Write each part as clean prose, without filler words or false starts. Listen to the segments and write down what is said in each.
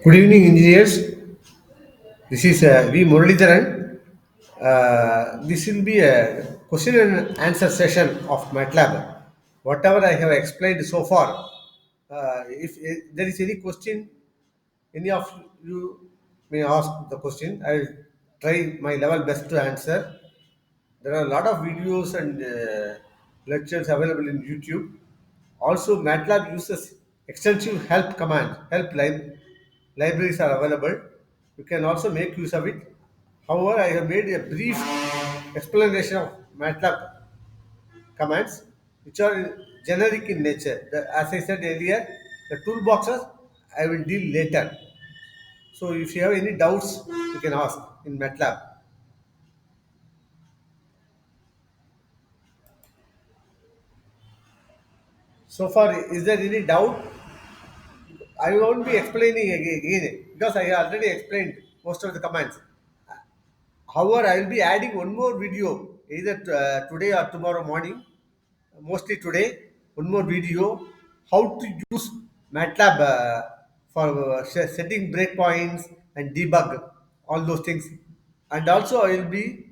Good evening, engineers. This is V. Muralidharan. This will be a question and answer session of MATLAB. Whatever I have explained so far, if there is any question, any of you may ask the question. I will try my level best to answer. There are a lot of videos and lectures available in YouTube. Also, MATLAB uses extensive libraries are available. You can also make use of it. However, I have made a brief explanation of MATLAB commands, which are generic in nature. As I said earlier, the toolboxes I will deal later. So, if you have any doubts, you can ask in MATLAB. So far, is there any doubt? I won't be explaining again because I already explained most of the commands. However, I will be adding one more video either today or tomorrow morning, mostly today. One more video how to use MATLAB for setting breakpoints and debug all those things. And also, I will be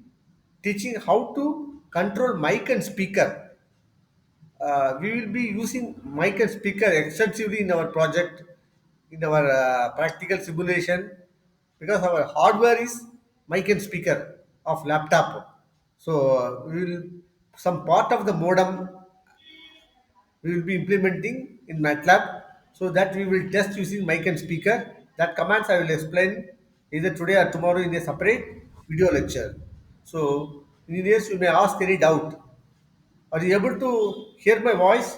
teaching how to control mic and speaker. We will be using mic and speaker extensively in our project, in our practical simulation, because our hardware is mic and speaker of laptop. So we will some part of the modem we will be implementing in MATLAB, so that we will test using mic and speaker. That commands I will explain either today or tomorrow in a separate video lecture. So engineers, you may ask any doubt. Are you able to hear my voice?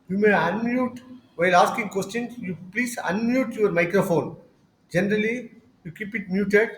You may unmute While asking questions, you please unmute your microphone. Generally, you keep it muted.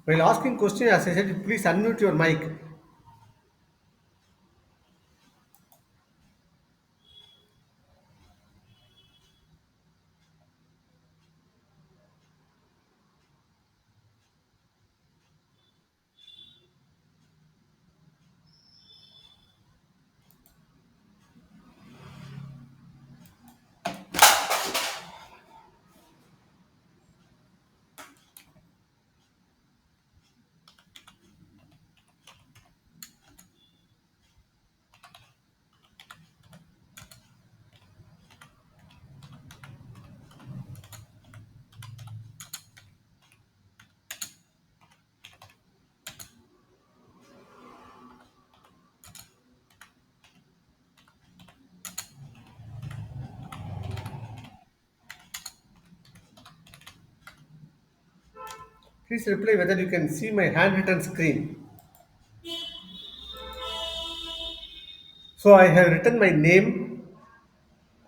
While asking questions, as I said, please unmute your mic. Please reply whether you can see my handwritten screen. So I have written my name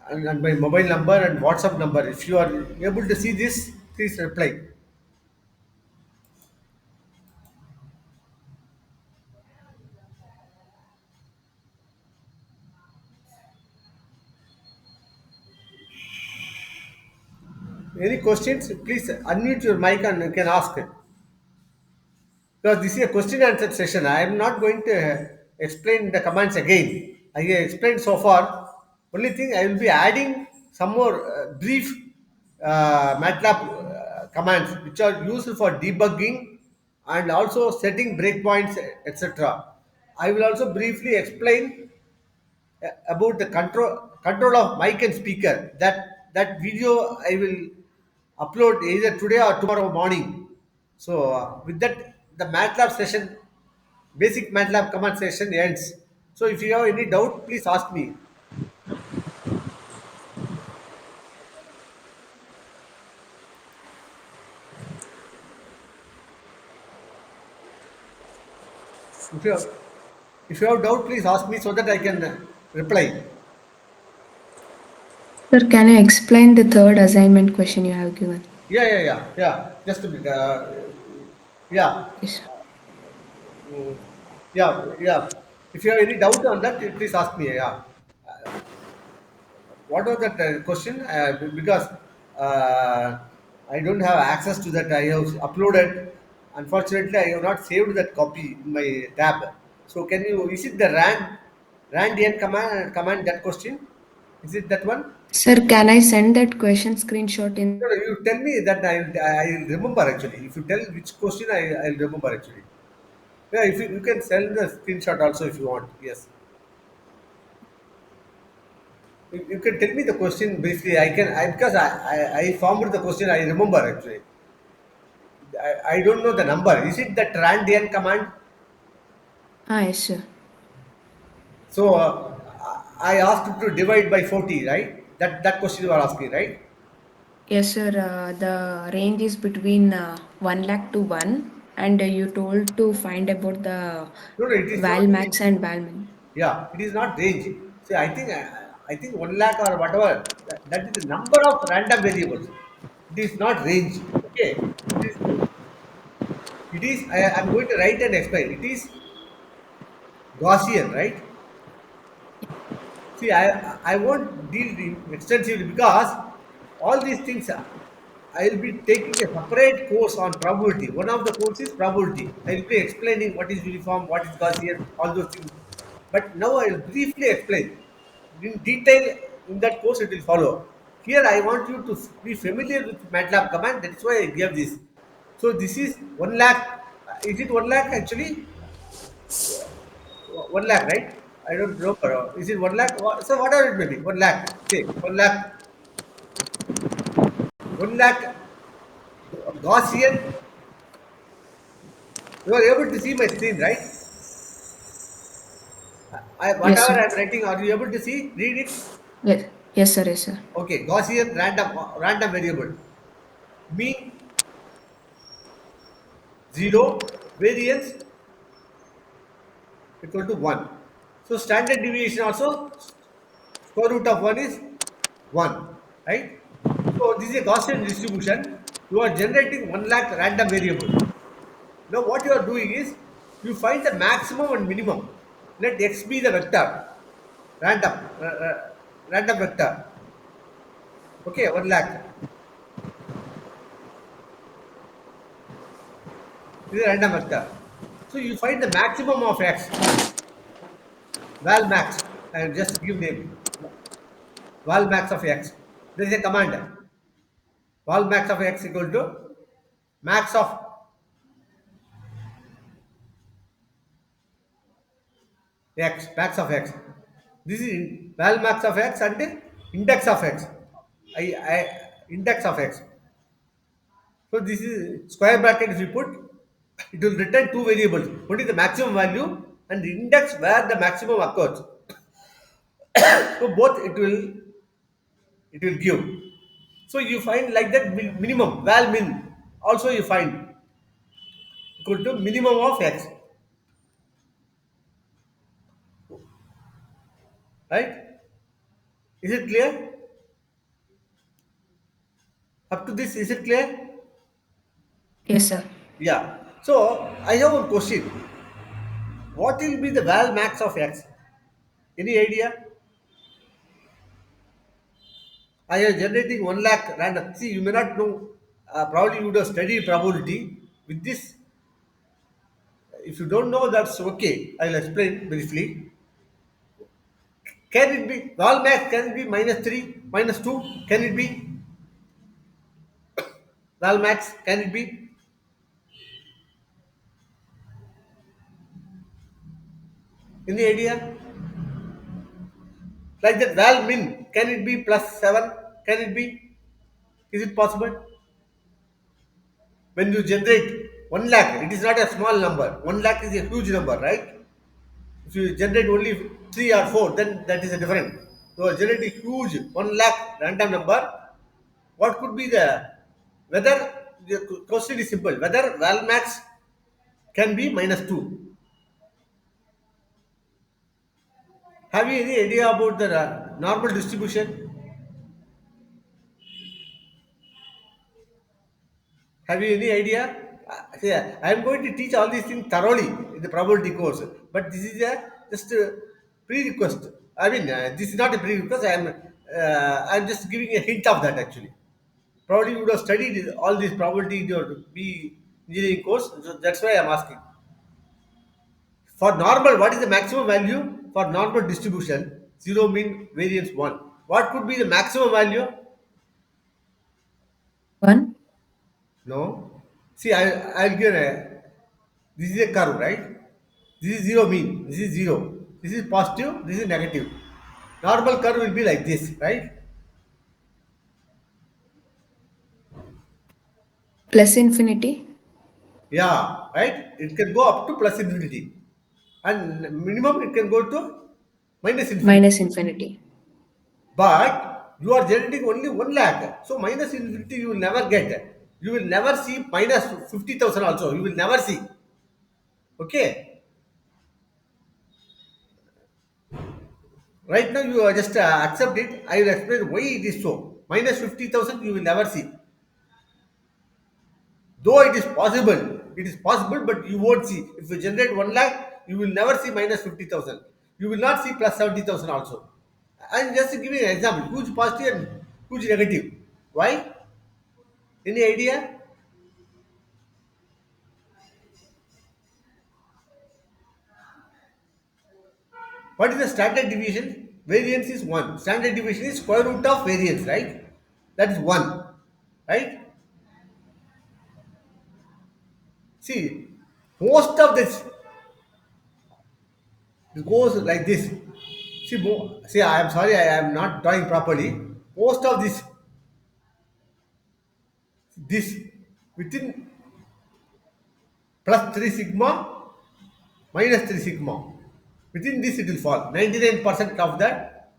and my mobile number and WhatsApp number. If you are able to see this, please reply. Any questions? Please unmute your mic and you can ask. Because this is a question answer session. I am not going to explain the commands again. I explained so far. Only thing I will be adding some more brief MATLAB commands which are used for debugging and also setting breakpoints, etc. I will also briefly explain about the control of mic and speaker. That video I will upload either today or tomorrow morning. So with that, the MATLAB session, basic MATLAB command session ends. So if you have any doubt, please ask me. If you have, if you have doubt, please ask me so that I can reply. Sir, can you explain the third assignment question you have given? Yeah. Just a bit. Yeah, Yes. yeah. If you have any doubt on that, please ask me. Yeah. What was that question? Because I don't have access to that. I have uploaded. Unfortunately, I have not saved that copy in my tab. So can you? Is it the rand command that question? Is it that one? Sir, can I send that question screenshot in? No, you tell me that I remember actually. If you tell which question, I'll remember actually. Yeah, if you can send the screenshot also if you want. Yes. You can tell me the question briefly. I can because I formed the question. I remember actually. I don't know the number. Is it that randian command? Ah, yes, sir. So I asked to divide by 40, right? That question you are asking, right? Yes, sir. The range is between 1 lakh to 1, and you told to find about the No, no, it is not val range. max and val min. Yeah, it is not range. See, I think 1 lakh or whatever, that is the number of random variables. It is not range. Okay. It is I'm going to write and explain. It is Gaussian, right? See, I won't deal extensively because all these things I'll be taking a separate course on probability. One of the courses probability. I'll be explaining what is uniform, what is Gaussian, all those things. But now I'll briefly explain in detail. In that course, it will follow. Here, I want you to be familiar with MATLAB command. That is why I gave this. So this is 1 lakh. Is it 1 lakh actually? 1 lakh, right? I don't remember. Is it 1 lakh? So whatever it may be, 1 lakh. Say 1 lakh, 1 lakh Gaussian. You are able to see my screen, right? Yes, Whatever sir. I'm writing, are you able to see? Read it. Yes, yes, sir. Yes, sir. Okay, Gaussian random variable. Mean 0, variance equal to 1. So standard deviation also square root of 1 is 1, right? So this is a Gaussian distribution. You are generating 1 lakh random variable. Now what you are doing is you find the maximum and minimum. Let x be the vector, random, random vector. Okay, 1 lakh. This is a random vector. So you find the maximum of x, val max, and just give name, val max of x. There is a command, val max of x equal to max of x, max of x. This is val max of x and index of x. Index of x. So this is square bracket. If you put, it will return two variables. One is the maximum value and the index where the maximum occurs. So both it will give. So you find like that minimum val min. Also you find equal to minimum of x, right? Is it clear? Up to this, is it clear? Yes, sir. Yeah. So I have one question. What will be the val max of x? Any idea? I am generating 1 lakh random. See, you may not know. Probably you would have studied probability. With this, if you don't know, that's okay. I'll explain briefly. Can it be val max? Can it be -3, -2? Can it be val max? Can it be? Any idea? Like that val min? Can it be +7? Can it be? Is it possible? When you generate 1 lakh, it is not a small number. 1 lakh is a huge number, right? If you generate only 3 or 4, then that is a different. So generate a huge 1 lakh random number. What could be whether the question is simple, whether val max can be -2. Have you any idea about the normal distribution? Have you any idea? See, I am going to teach all these things thoroughly in the probability course, but this is a just a pre-request. I mean, this is not a pre-request. I'm just giving a hint of that actually. Probably you would have studied all these probability in your B engineering course. So that's why I'm asking. For normal, what is the maximum value for normal distribution? Zero mean variance one. What could be the maximum value? 1. No. See, I'll give a. This is a curve, right? This is zero mean. This is zero. This is positive. This is negative. Normal curve will be like this, right? Plus infinity, Yeah, right. It can go up to plus infinity, and minimum it can go to minus infinity. minus infinity. But You are generating only 1 lakh. So minus infinity you will never get. You will never see minus 50,000 also. You will never see. Okay. Right now you just accept it. I will explain why it is so. Minus 50,000 you will never see. Though it is possible, but you won't see. If you generate 1 lakh, you will never see minus 50,000. You will not see plus 70,000 also. I'm just giving an example. Huge positive and huge negative. Why? Any idea? What is the standard deviation? Variance is 1. Standard deviation is square root of variance, right? That is 1. Right? See, most of this goes like this. See, I am sorry, I am not drawing properly. Most of this within plus 3 sigma minus 3 sigma. Within this it will fall. 99% of that.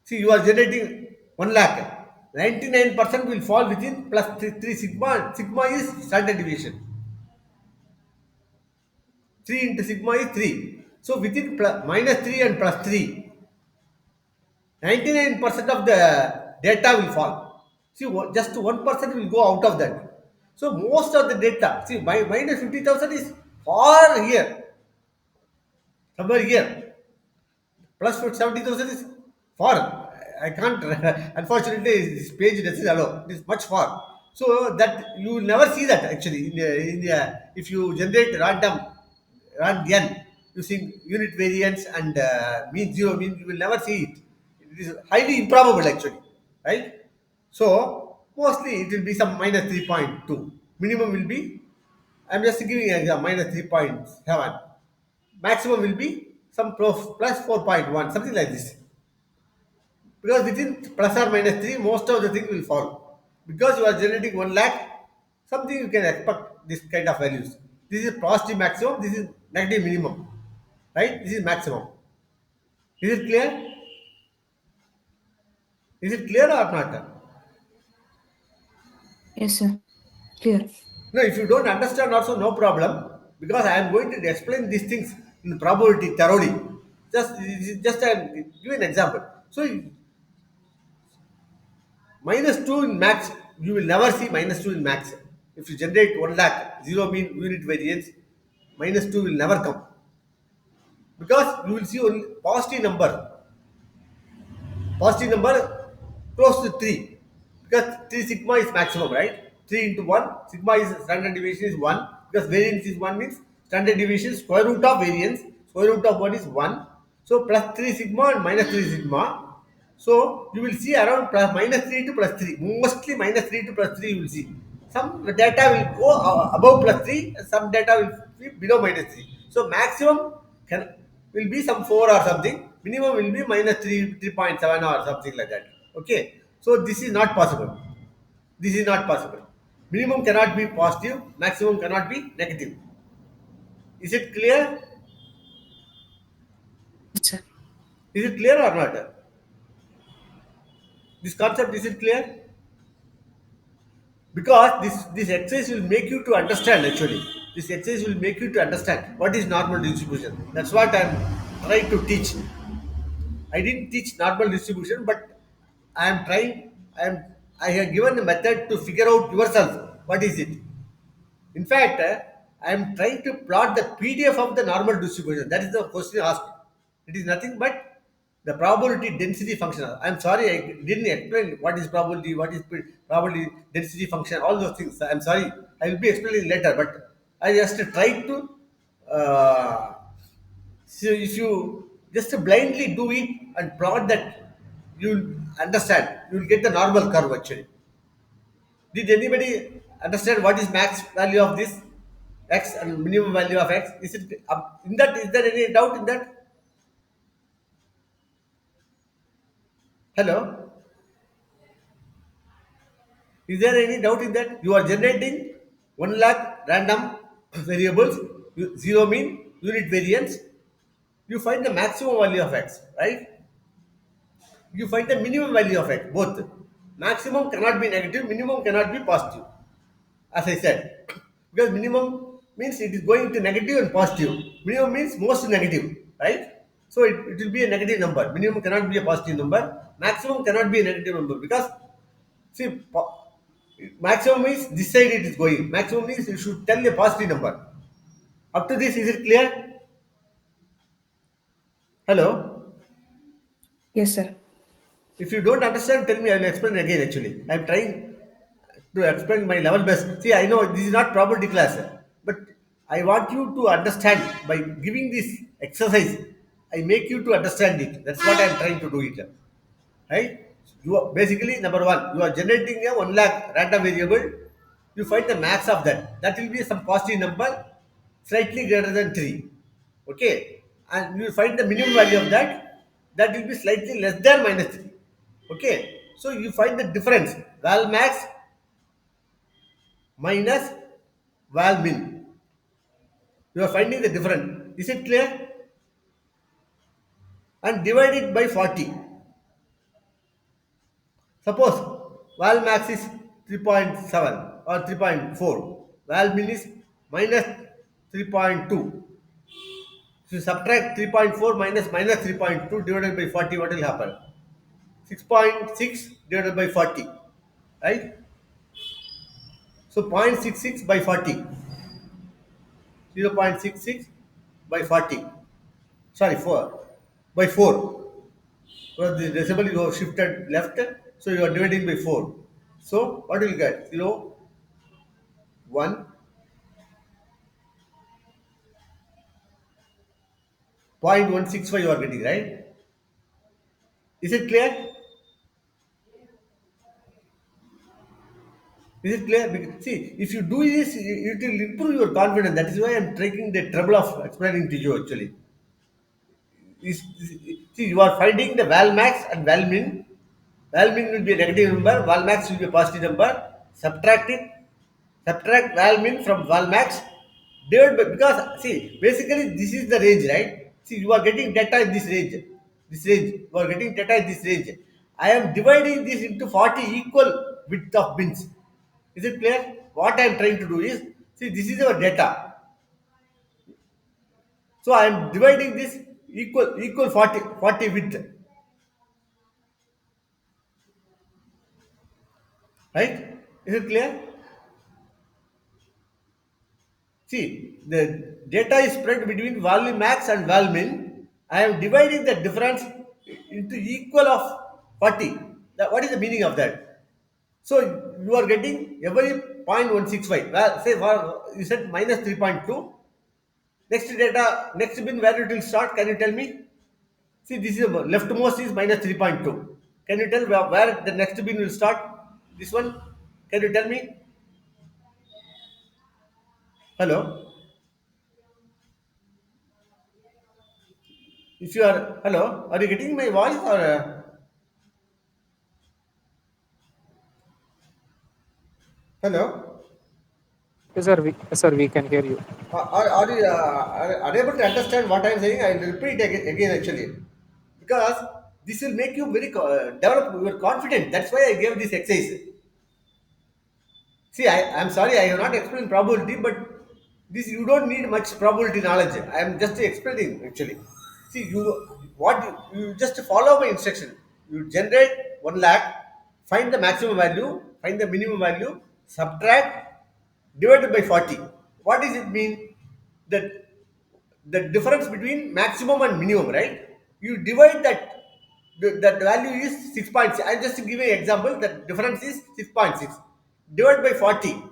See, you are generating 1 lakh. 99% will fall within plus 3 sigma. Sigma is standard deviation. 3 into sigma is 3. So within minus 3 and plus 3, 99% of the data will fall. See, just 1% will go out of that. So most of the data, see, minus 50,000 is far here, somewhere here. Plus 70,000 is far. I can't, unfortunately, this page doesn't allow. It is much far. So that you will never see that actually if you generate random n using unit variance and mean zero mean, you will never see it. It is highly improbable actually, right? So mostly it will be some minus 3.2. Minimum will be, I'm just giving an example, minus 3.7. Maximum will be some plus 4.1, something like this. Because within plus or minus 3, most of the thing will fall. Because you are generating 1 lakh, something you can expect this kind of values. This is positive maximum, this is negative minimum. Right? This is maximum. Is it clear? Is it clear or not? Yes, sir. Clear. No, if you don't understand also no problem, because I am going to explain these things in probability thoroughly. Just give an example. So minus 2 in max, you will never see minus 2 in max. If you generate 1 lakh, 0 mean unit variance, minus 2 will never come. Because you will see only positive number close to 3. Because 3 sigma is maximum, right? 3 into 1, sigma is standard deviation is 1. Because variance is 1 means standard deviation square root of variance, square root of 1 is 1. So plus 3 sigma and minus 3 sigma. So you will see around plus minus 3 to plus 3. Mostly minus 3 to plus 3 you will see. Some data will go above plus 3, and some data will be below minus 3. So maximum can will be some 4 or something. Minimum will be minus 3, 3.7 or something like that. Okay. So this is not possible. This is not possible. Minimum cannot be positive, maximum cannot be negative. Is it clear? Yes, sir. Is it clear or not? This concept is it clear? Because this exercise will make you to understand actually. This exercise will make you to understand what is normal distribution. That's what I'm trying to teach. I didn't teach normal distribution, but I am trying. I have given a method to figure out yourself what is it. In fact, I am trying to plot the PDF of the normal distribution. That is the question asked. It is nothing but the probability density function. I am sorry, I didn't explain what is probability, what is probability density function, all those things. I am sorry. I will be explaining later, but I just tried to. So if you just blindly do it and plot that, you'll understand. You'll get the normal curve actually. Did anybody understand what is max value of this x and minimum value of x? Is it in that? Is there any doubt in that? Hello, is there any doubt in that? You are generating 1 lakh random variables, zero mean, unit variance. You find the maximum value of x, right? you find the minimum value of x, both. Maximum cannot be negative, minimum cannot be positive, as I said. Because minimum means it is going to negative and positive. Minimum means most negative, right? So it will be a negative number. Minimum cannot be a positive number. Maximum cannot be a negative number because, see, maximum means this side it is going. Maximum means you should tell a positive number. Up to this, is it clear? Hello? Yes, sir. If you don't understand, tell me. I will explain again. Actually, I am trying to explain my level best. See, I know this is not probability class, but I want you to understand by giving this exercise. I make you to understand it. That's what I am trying to do it. Right? You are basically number one. You are generating a 1 lakh random variable. You find the max of that. That will be some positive number, slightly greater than 3. Okay, and you find the minimum value of that. That will be slightly less than minus 3. Okay, so you find the difference. Val max minus val min. You are finding the difference. Is it clear? And divide it by 40. Suppose val max is 3.7 or 3.4. Val min is minus 3.2. If you subtract 3.4 minus 3.2 divided by 40, what will happen? 6.6 divided by 40. Right? So 0.66 by 40. 0.66 by 40. Sorry, 4. By 4. Because the decimal you have shifted left, so you are dividing by 4. So what will you get? 0, 1, 0.165 you are getting, right? Is it clear? Is it clear? See, if you do this, it will improve your confidence. That is why I am taking the trouble of explaining to you actually. See, you are finding the val max and val min. Val min will be a negative number, val max will be a positive number. Subtract it, subtract val min from val max, divide by, because see, basically this is the range, right? See, you are getting data in this range. This range, you are getting data in this range. I am dividing this into 40 equal width of bins. Is it clear? What I am trying to do is, see, this is our data. So I am dividing this equal 40 width, right? Is it clear? See, the data is spread between val max and val min. I am dividing the difference into equal of 40. What is the meaning of that? So you are getting every 0.165. Well, say you said minus 3.2. Next data, next bin where it will start? Can you tell me? See, this is leftmost is minus 3.2. Can you tell where the next bin will start? This one? Can you tell me? Hello? If you are, hello, are you getting my voice or hello? Yes, sir, we can hear you. Are you are you able to understand what I am saying? I will repeat again actually, because this will make you very develop your confidence. That's why I gave this exercise. See, I'm sorry, I have not explained probability, but this you don't need much probability knowledge. I am just explaining actually. See, you just follow my instruction. You generate 1 lakh, find the maximum value, find the minimum value, subtract, divided by 40. What does it mean? That the difference between maximum and minimum, right? You divide that, that value is 6.6. I'm just giving an example. The difference is 6.6. Divide by 40.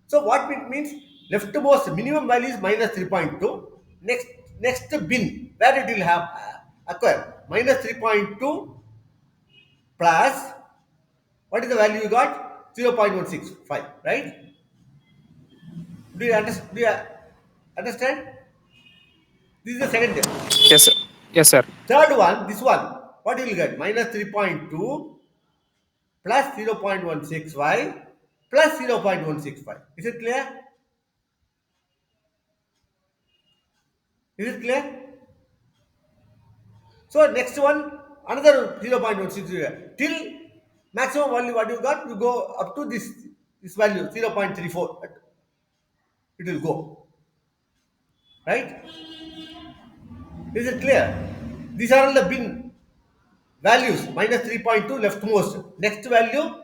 So what it means? Leftmost minimum value is minus 3.2. Next bin where it will have acquire minus 3.2 plus what is the value you got? 0.165, right? Do you understand? This is the second. Yes, sir. Yes, sir. Third one, this one, what you will get? Minus 3.2 plus 0.165 plus 0.165. Is it clear? Is it clear? So next one, another 0.16 till maximum value what you got, you go up to this value 0.34, it will go, right? Is it clear? These are all the bin values. Minus 3.2 leftmost. Next value,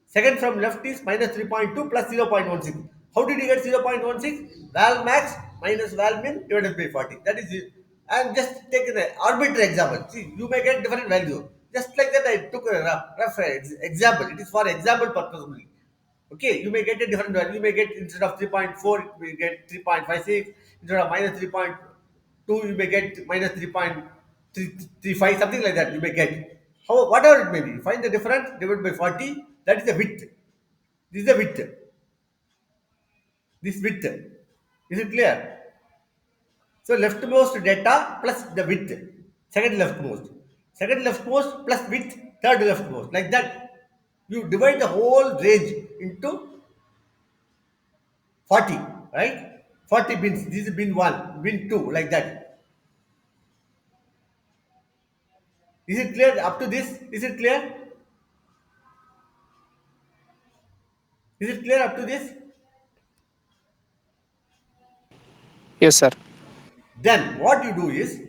second from left is minus 3.2 plus 0.16. How did you get 0.16? Val max minus val min divided by 40. That is it. I am just taking an arbitrary example. See, you may get different value. Just like that, I took a rough example. It is for example purpose only. Okay, you may get a different value. You may get instead of 3.4, you may get 3.56. Instead of minus 3.2, you may get minus 3.335, something like that. You may get. How, whatever it may be. Find the difference, divide by 40. That is the width. This is the width. This width. Is it clear? So leftmost data plus the width. Second leftmost. Second leftmost plus width. Third leftmost. Like that. You divide the whole range into 40, right? 40 bins. This is bin 1, bin 2, like that. Is it clear up to this? Is it clear? Is it clear up to this? Yes, sir. Then what you do is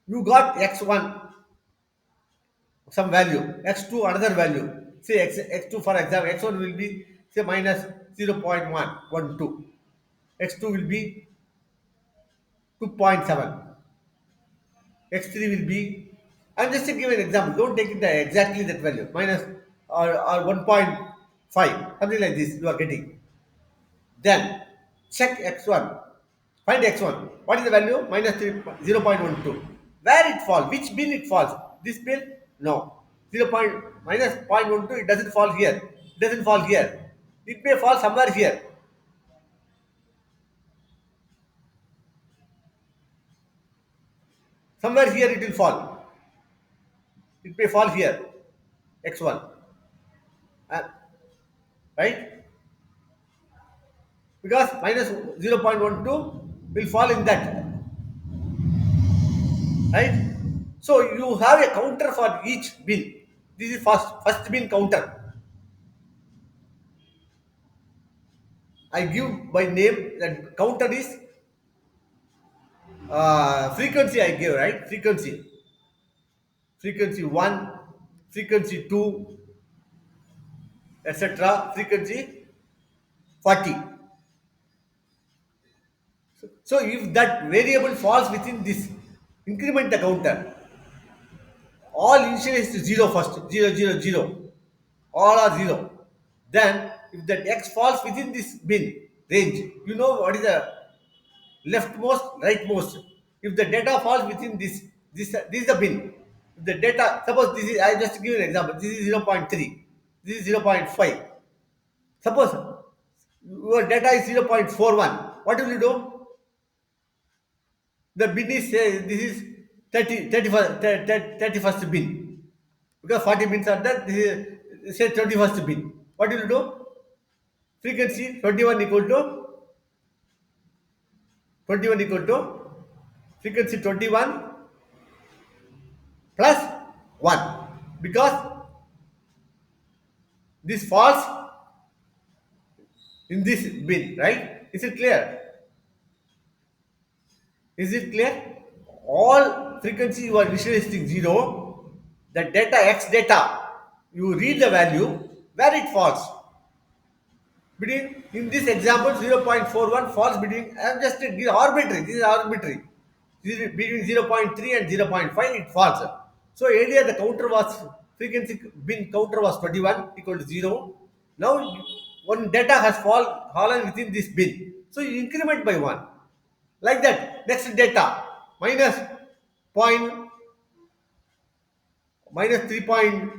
you got x1 some value, x2 another value. Say x2 for example, x1 will be say minus 0.112, x2 will be 2.7, x3 will be. I'm just to give an example. Don't take it exactly that value. Minus or 1.5, something like this. You are getting. Then check x1. Find x1. What is the value? Minus 3, 0.12. Where it falls? Which bin it falls? This bin? No. 0. Minus 0.12. It doesn't fall here. It doesn't fall here. It may fall somewhere here. Somewhere here it will fall. It may fall here. X1. Uh, right? Because minus 0.12 will fall in that. Right? So you have a counter for each bin. This is first bin counter. I give by name that counter is frequency I give, right? Frequency 1, frequency 2, etc. Frequency 40. So if that variable falls within this, increment the counter. All initialize to 0 first, 0, 0, 0. All are 0. Then if that x falls within this bin range, you know what is the leftmost, rightmost. If the data falls within this is the bin. If the data, suppose this is, I just give you an example. This is 0.3. This is 0.5. Suppose your data is 0.41. What will you do? The bin is say this is 31st bin. Because 40 bins are there, this is say 31st bin. What will you do? Frequency 21 equal to frequency 21 plus 1, because this falls in this bin, right? Is it clear? Is it clear? All frequency you are visualizing 0, the data x data, you read the value where it falls. Between, in this example, 0.41 falls between, I am just arbitrary, this is arbitrary. This is between 0.3 and 0.5, it falls. So earlier the counter was, frequency bin counter was 21 equal to 0. Now one data has fallen within this bin. So you increment by 1. Like that. Next data, minus point, minus 3 point,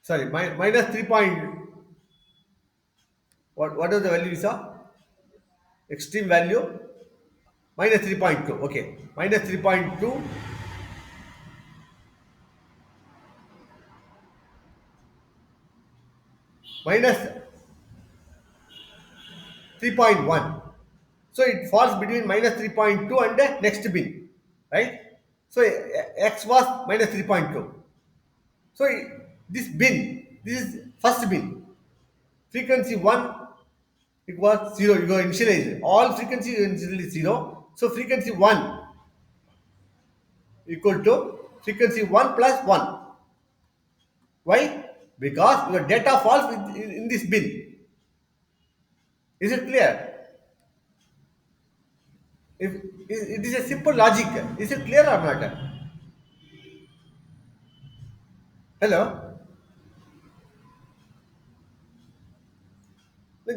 sorry, minus 3 point, what is the value we saw? Extreme value? Minus 3.2, okay. Minus 3.2, minus 3.1. So it falls between minus 3.2 and the next bin, right? So x was minus 3.2. So this bin, this is first bin. Frequency 1 equals 0. You go initialize. All frequency is initially 0. So frequency 1 equal to frequency 1 plus 1. Why? Because your data falls in this bin. Is it clear? If it is a simple logic, is it clear or not? Hello?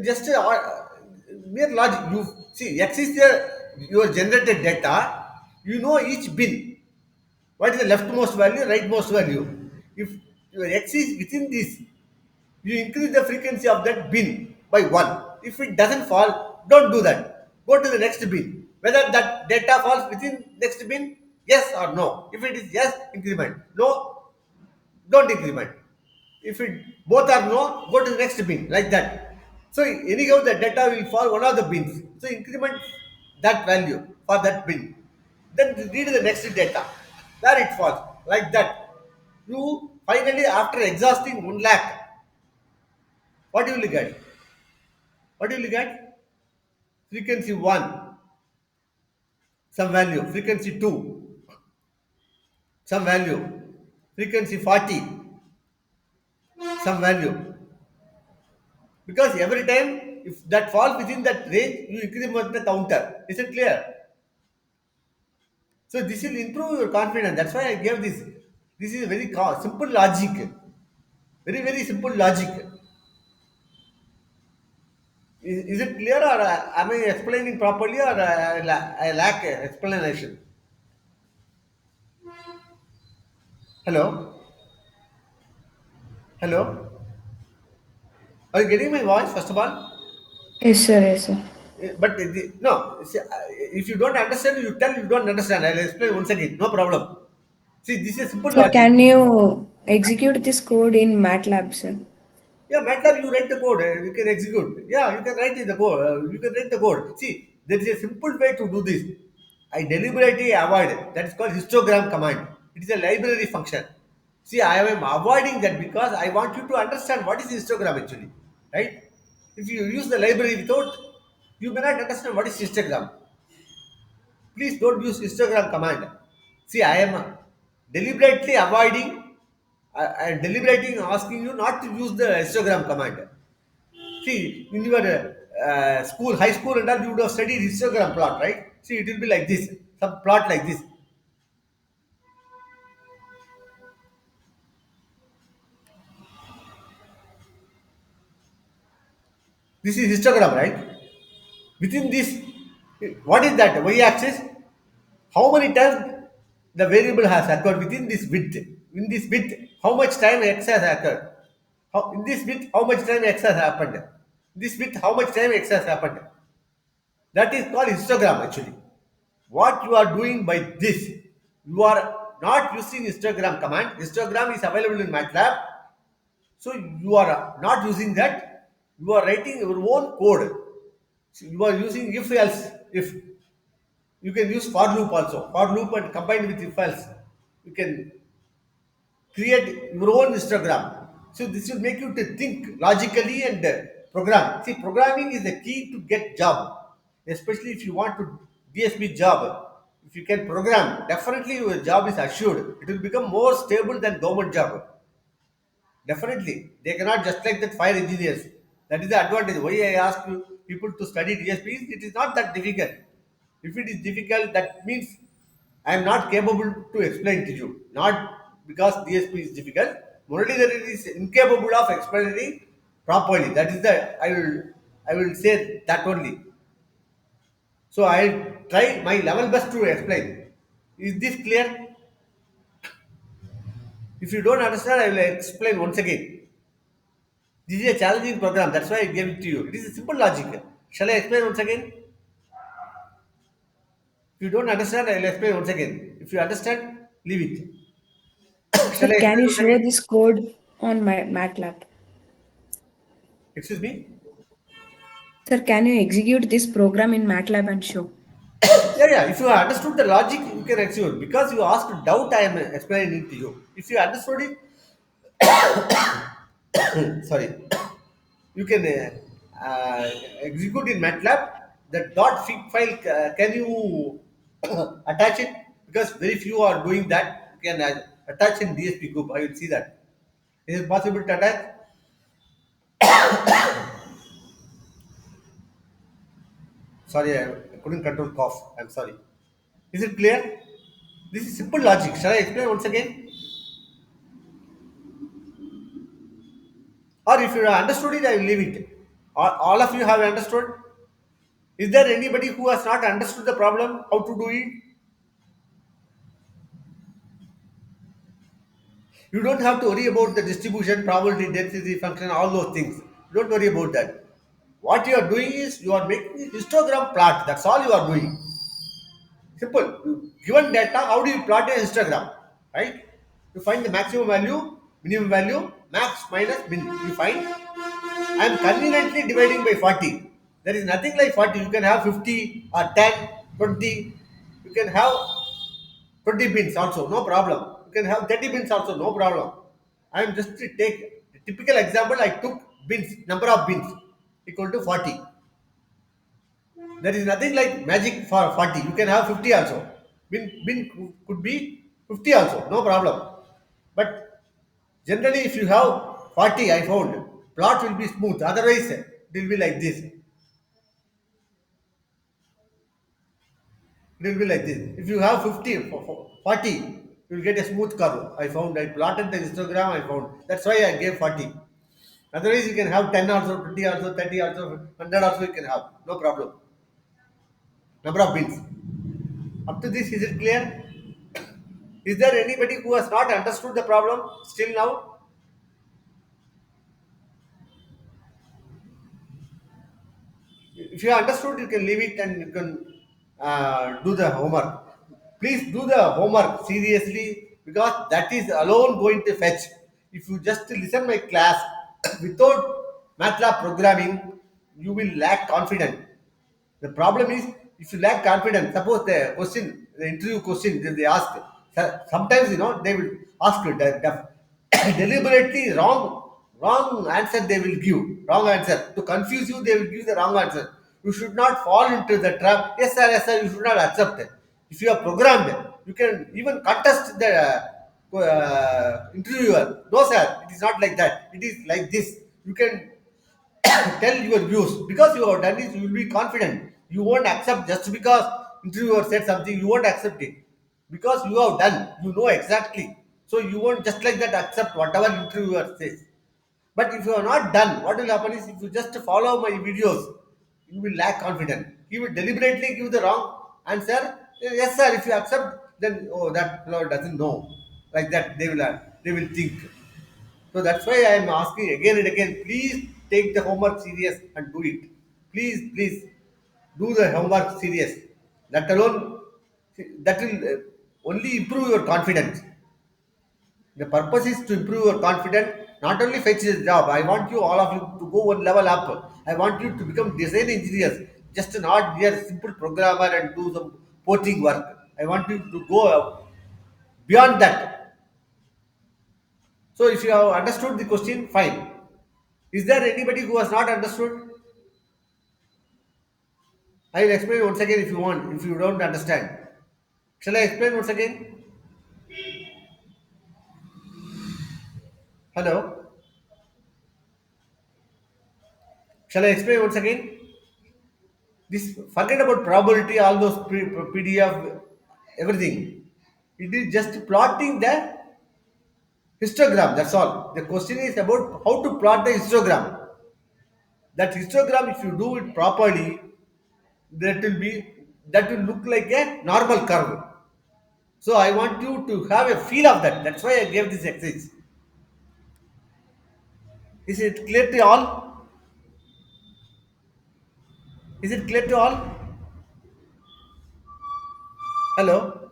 Just mere logic. You see, X is your generated data. You know each bin. What is the leftmost value, rightmost value? If your X is within this, you increase the frequency of that bin by 1. If it doesn't fall, don't do that. Go to the next bin. Whether that data falls within next bin, yes or no. If it is yes, increment. No, don't increment. If it both are no, go to the next bin like that. So anyhow, the data will fall one of the bins. So increment that value for that bin. Then read the next data where it falls like that. You finally, after exhausting 1 lakh, what you will get? What you will get? Frequency 1, some value. Frequency 2, some value. Frequency 40, some value. Because every time, if that falls within that range, you increment the counter. Is it clear? So this will improve your confidence. That's why I gave this. This is a very simple logic. Very, very simple logic. Is it clear or am I explaining properly or I lack explanation? Hello? Hello? Are you getting my voice first of all? Yes, sir. Yes, sir. But no, see, if you don't understand, you tell you don't understand. I'll explain once again. No problem. See, this is simple Sir, logic. can you execute this code in MATLAB, sir? Yeah, MATLAB, you write the code, you can execute. Yeah, you can write in the code. You can write the code. See, there is a simple way to do this. I deliberately avoid it. That is called histogram command. It is a library function. See, I am avoiding that because I want you to understand what is histogram actually, right? If you use the library without, you may not understand what is histogram. Please don't use histogram command. See, I am deliberately avoiding. I am deliberating asking you not to use the histogram command. See, in your school, high school and all, you would have studied histogram plot, right? See, it will be like this, some plot like this. This is histogram, right? Within this, what is that? Y-axis. How many times the variable has occurred within this width? In this width, how much time x has occurred? In this width, how much time x has happened? This width, how much time x has happened? That is called histogram actually. What you are doing by this, you are not using histogram command. Histogram is available in MATLAB. So you are not using that. You are writing your own code. So you are using if else if. You can use for loop also. For loop and combined with if else. You can create your own histogram. So this will make you to think logically and program. See, programming is the key to get job, especially if you want to DSP job. If you can program, definitely your job is assured. It will become more stable than government job. Definitely, they cannot just like that fire engineers. That is the advantage. Why I ask you people to study DSPs? It is not that difficult. If it is difficult, that means I am not capable to explain to you. Not because DSP is difficult. Only that it is incapable of explaining properly. That is the I will say that only. So I will try my level best to explain. Is this clear? If you don't understand, I will explain once again. This is a challenging program. That's why I gave it to you. It is a simple logic. Shall I explain once again? If you don't understand, I will explain once again. If you understand, leave it. Sir, Shall I can explain you once show again? this code on my MATLAB? Excuse me? Sir, can you execute this program in MATLAB and show? Yeah, yeah. If you understood the logic, you can execute because you asked doubt. I am explaining it to you. If you understood it, sorry, you can execute in MATLAB. The .fig file, can you attach it? Because very few are doing that. You can attach in DSP group. I will see that. Is it possible to attach? Sorry, I couldn't control cough. I'm sorry. Is it clear? This is simple logic. Shall I explain once again? Or if you have understood it, I will leave it. All of you have understood? Is there anybody who has not understood the problem, how to do it? You don't have to worry about the distribution, probability, density, function, all those things. Don't worry about that. What you are doing is you are making a histogram plot. That's all you are doing. Simple. Given data, how do you plot a histogram? Right? You find the maximum value, minimum value, max minus min. You find. I am conveniently dividing by 40. There is nothing like 40. You can have 50 or 10, 20. You can have 20 bins also, no problem. You can have 30 bins also, no problem. I am just to take a typical example. I took bins, number of bins equal to 40. There is nothing like magic for 40. You can have 50 also. Bin could be 50 also, no problem. But generally, if you have 40, I found plot will be smooth. Otherwise, it will be like this. It will be like this. If you have 50, 40, you will get a smooth curve. I found. I plotted the histogram. I found. That's why I gave 40. Otherwise, you can have 10 also, 20 also, 30 also, 100 also. You can have no problem. Number of bins. Up to this, is it clear? Is there anybody who has not understood the problem still now? If you understood, you can leave it and you can do the homework. Please do the homework seriously because that is alone going to fetch. If you just listen my class without MATLAB programming, you will lack confidence. The problem is if you lack confidence, suppose the question, the interview question they ask, sometimes they will ask you deliberately wrong answer they will give, wrong answer. To confuse you, they will give the wrong answer. You should not fall into the trap. Yes sir, you should not accept it. If you are programmed, you can even contest the interviewer. No sir, it is not like that. It is like this. You can tell your views because you have done it. You will be confident. You won't accept just because interviewer said something. You won't accept it because you have done. You know exactly. So you won't just like that accept whatever interviewer says. But if you are not done, what will happen is if you just follow my videos, you will lack confidence. He will deliberately give the wrong answer. Yes, sir. If you accept, then oh, that fellow doesn't know. Like that, they will think. So that's why I am asking again and again. Please take the homework serious and do it. Please do the homework serious. That alone, that will only improve your confidence. The purpose is to improve your confidence, not only fetch the job. I want you, all of you, to go one level up. I want you to become design engineers, just not be a simple programmer and do some porting work. I want you to go beyond that. So if you have understood the question, fine. Is there anybody who has not understood? I will explain once again if you want, if you don't understand. Shall I explain once again? Hello? Shall I explain once again? This forget about probability, all those PDF, everything. It is just plotting the histogram. That's all. The question is about how to plot the histogram. That histogram, if you do it properly, that will be that will look like a normal curve. So I want you to have a feel of that. That's why I gave this exercise. Is it clear to all? Is it clear to all? Hello?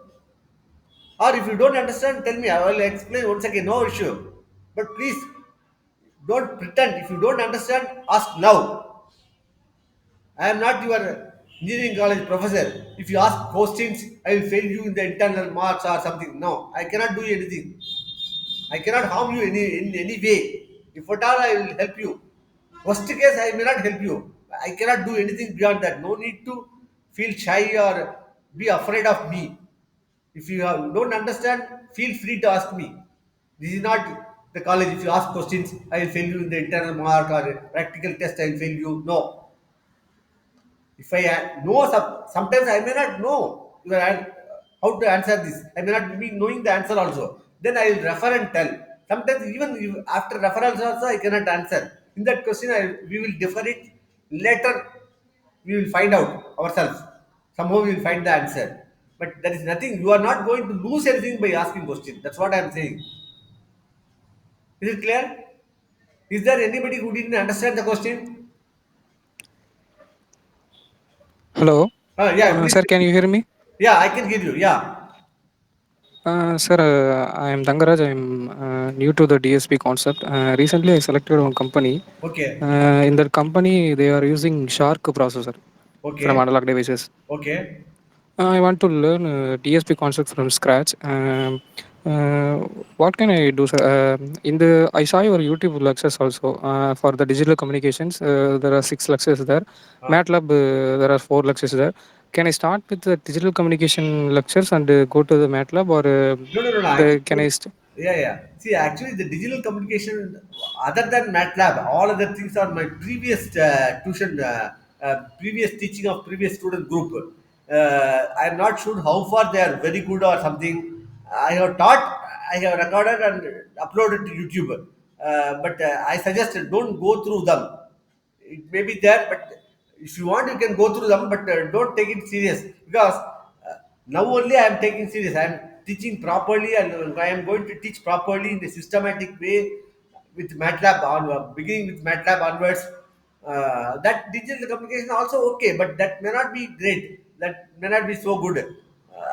Or if you don't understand, tell me. I will explain once again. No issue. But please don't pretend. If you don't understand, ask now. I am not your Engineering college professor, if you ask questions, I will fail you in the internal marks or something. No, I cannot do anything. I cannot harm you in any way. If at all, I will help you. Worst case, I may not help you. I cannot do anything beyond that. No need to feel shy or be afraid of me. If you don't understand, feel free to ask me. This is not the college. If you ask questions, I will fail you in the internal mark or a practical test, I will fail you. No. If I know, sometimes I may not know how to answer this. I may not be knowing the answer also. Then I will refer and tell. Sometimes even after referrals also I cannot answer. In that question, we will defer it later. We will find out ourselves. Somehow we will find the answer. But there is nothing. You are not going to lose anything by asking question. That's what I am saying. Is it clear? Is there anybody who didn't understand the question? Hello, Yeah, please. sir. Can you hear me? Yeah, I can hear you. Yeah. Sir, I am Dangaraj. I am new to the DSP concept. Recently, I selected one company. Okay. In that company, they are using Shark processor from Okay. analog devices. Okay. I want to learn DSP concept from scratch. Uh, what can I do, sir? In the I saw your YouTube lectures also for the digital communications. There are 6 lectures there. Uh, MATLAB, there are 4 lectures there. Can I start with the digital communication lectures and go to the MATLAB, or no, no, no, no. the can I? Yeah, yeah. See, actually, the digital communication, other than MATLAB, all other things are my previous tuition, previous teaching of previous student group. I'm not sure how far they are very good or something. I have taught, I have recorded and uploaded to YouTube. But I suggested don't go through them. It may be there, but if you want, you can go through them, but don't take it serious because now only I am taking serious. I am teaching properly, and I am going to teach properly in a systematic way with MATLAB on beginning with MATLAB onwards. That digital communication also okay, but that may not be great. That may not be so good.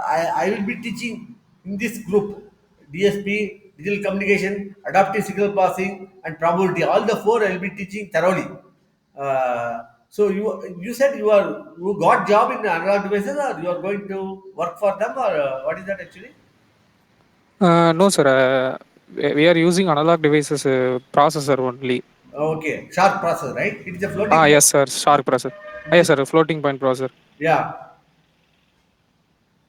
I will be teaching in this group DSP, digital communication, adaptive signal processing, and probability. All the four I will be teaching thoroughly. So you said you got job in analog devices, or you are going to work for them, or what is that actually? No, sir. We are using analog devices processor only. Okay, sharp process, right? It is a floating Yes, point. sir. Sharp processor. It Yes, is, sir. Floating point processor. yeah.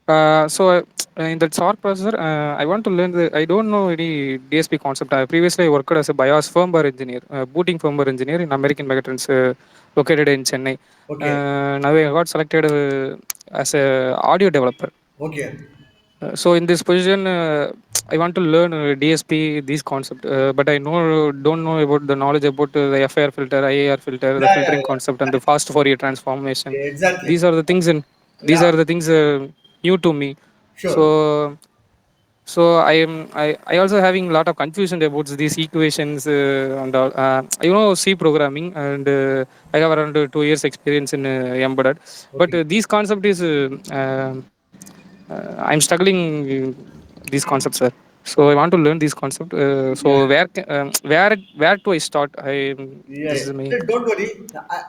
In that SAR processor, I want to learn I don't know any DSP concept. Previously I worked as a BIOS firmware engineer, booting firmware engineer in American Megatrends, located in Chennai. Okay, Now I got selected as a audio developer. okay. So in this position, I want to learn DSP, these concept, but I don't know about the knowledge about the FIR filter, IAR filter, the Yeah, yeah, filtering concept, and the fast Fourier transformation. yeah. Exactly. These are the things, and these Yeah, are the things new to me. sure. So I also having a lot of confusion about these equations and all. C programming, and I have around 2 years experience in embedded, but Okay. these concept is I'm struggling these concepts, sir. So I want to learn these concept. Yeah. So where do I start? I Yeah, This yeah. is me. Don't worry.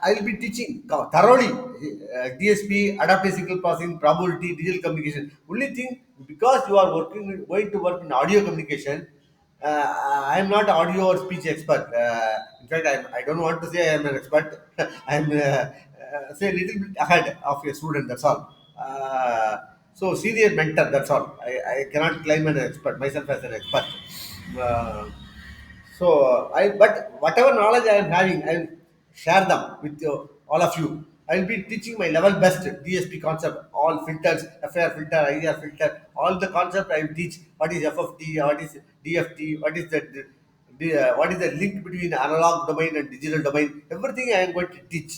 I'll be teaching thoroughly DSP, adaptive signal processing, probability, digital communication. Only thing, because you are going to work in audio communication, I am not audio or speech expert. In fact, I don't want to say I am an expert. I'm say a little bit ahead of a student. That's all. So senior mentor. That's all. I cannot claim an expert myself as an expert. Uh, but whatever knowledge I am having, I will share them with all of you. I will be teaching my level best DSP concept, all filters, FIR filter, IR filter, all the concept I will teach. What is FFT? What is DFT? What is the link between analog domain and digital domain? Everything I am going to teach.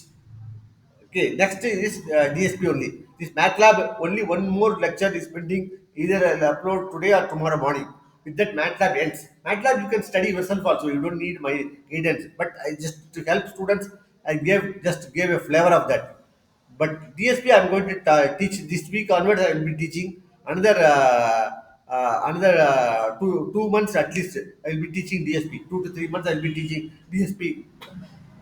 Okay, next is DSP only. This MATLAB, only one more lecture is pending. Either I'll upload today or tomorrow morning. With that, MATLAB ends. MATLAB you can study yourself also. You don't need my guidance. But I just to help students, I gave a flavor of that. But DSP, I'm going to teach this week onwards. I will be teaching another 2 months at least. I will be teaching DSP. 2 to 3 months I will be teaching DSP.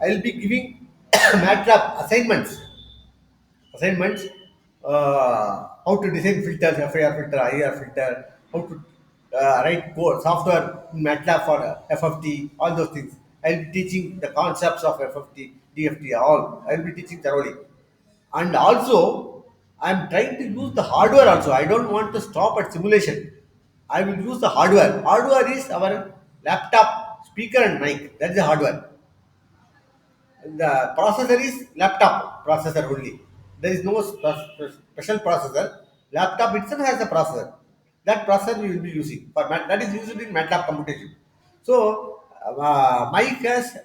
I will be giving MATLAB assignments. assignments, how to design filters, FIR filter, IR filter, how to write code, software in MATLAB for FFT, all those things. I'll be teaching the concepts of FFT, DFT, all. I'll be teaching thoroughly. And also, I'm trying to use the hardware also. I don't want to stop at simulation. I will use the hardware. Hardware is our laptop, speaker, and mic. That is the hardware. The processor is laptop processor only. There is no special processor. Laptop itself has a processor. That processor we will be using for that is used in MATLAB computation. So mic has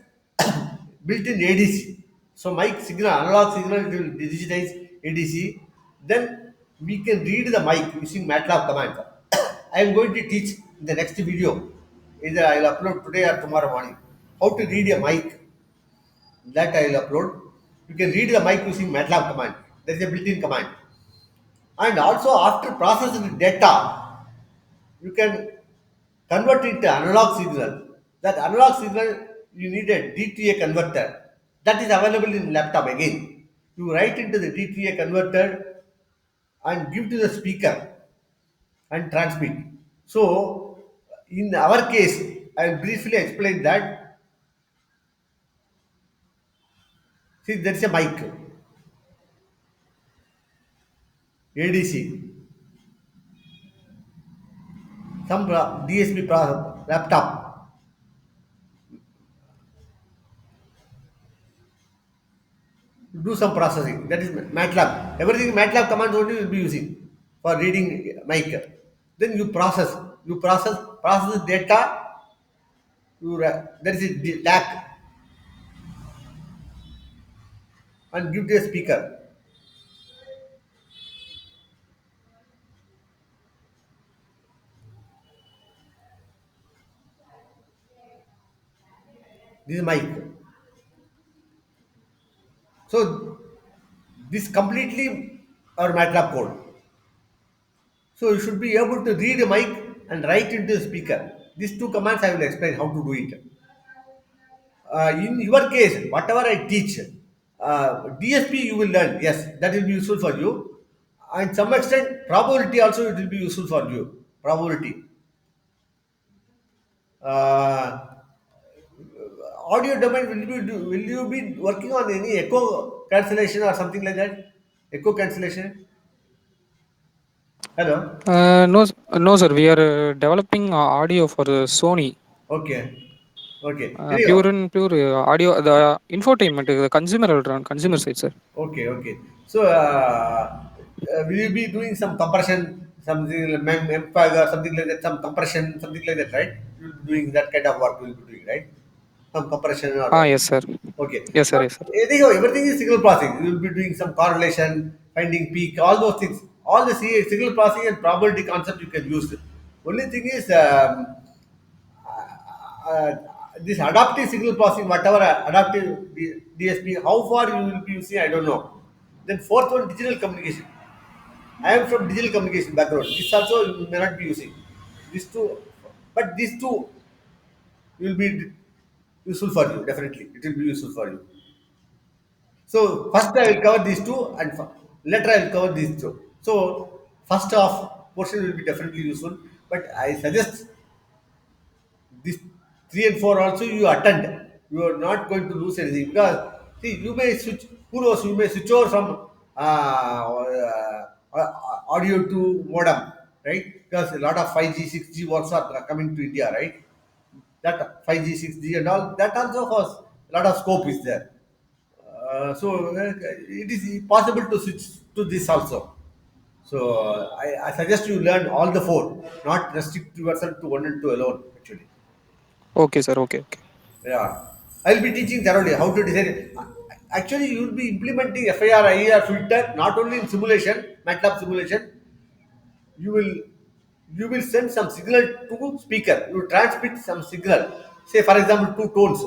built-in ADC. So mic signal, analog signal, it will digitize ADC. Then we can read the mic using MATLAB command. I am going to teach in the next video. Either I will upload today or tomorrow morning. How to read a mic, that I will upload. You can read the mic using MATLAB command. There is a built-in command. And also after processing data, you can convert it to analog signal. That analog signal, you need a DTA converter. That is available in laptop again. You write into the DTA converter and give to the speaker and transmit. So in our case, I will briefly explain that. See, there is a mic, ADC, some DSP laptop. Do some processing. That is MATLAB. Everything MATLAB commands only will be using for reading mic. Then you process data. There is a DAC and give to a speaker. This is mic. So this completely our MATLAB code. So you should be able to read a mic and write into the speaker. These two commands I will explain how to do it. In your case, whatever I teach, DSP you will learn. Yes, that will be useful for you. And some extent, probability also it will be useful for you. Probability. Uh, Audio domain will you be working on any echo cancellation or something like that? Echo cancellation. Hello. No, no, sir. We are developing audio for Sony. Okay. Okay. Anyhow. Pure and pure audio. The infotainment, the consumer side, sir. Okay, okay. So, will you be doing some compression, something like MPEG or something like that, some compression, something like that, right? You'll be doing that kind of work. You'll be doing, right? Some compression or Ah, yes, sir. okay. Yes, sir. But Yes, sir. anyhow, everything is signal processing. You'll be doing some correlation, finding peak, all those things. All the signal processing and probability concept you can use. Only thing is uh, this adaptive signal processing, whatever adaptive DSP, how far you will be using, I don't know. Then fourth one, digital communication. I am from digital communication background. This also you may not be using. These two, but these two will be useful for you. Definitely, it will be useful for you. So first I will cover these two, and later I will cover these two. So first half portion will be definitely useful, but I suggest this 3 and 4 also you attend. You are not going to lose anything because see you may switch. Who knows? You may switch over from audio to modem, right? Because a lot of 5G, 6G works are coming to India, right? That 5G, 6G and all that also has a lot of scope is there. It is possible to switch to this also. So I suggest you learn all the four, not restrict yourself to one and two alone. Actually. Okay, sir. Okay, okay. Yeah, I'll be teaching thoroughly how to design it. Actually, you will be implementing FIR, IER filter not only in simulation, MATLAB simulation. You will you will send some signal to speaker. You transmit some signal. Say for example, two tones.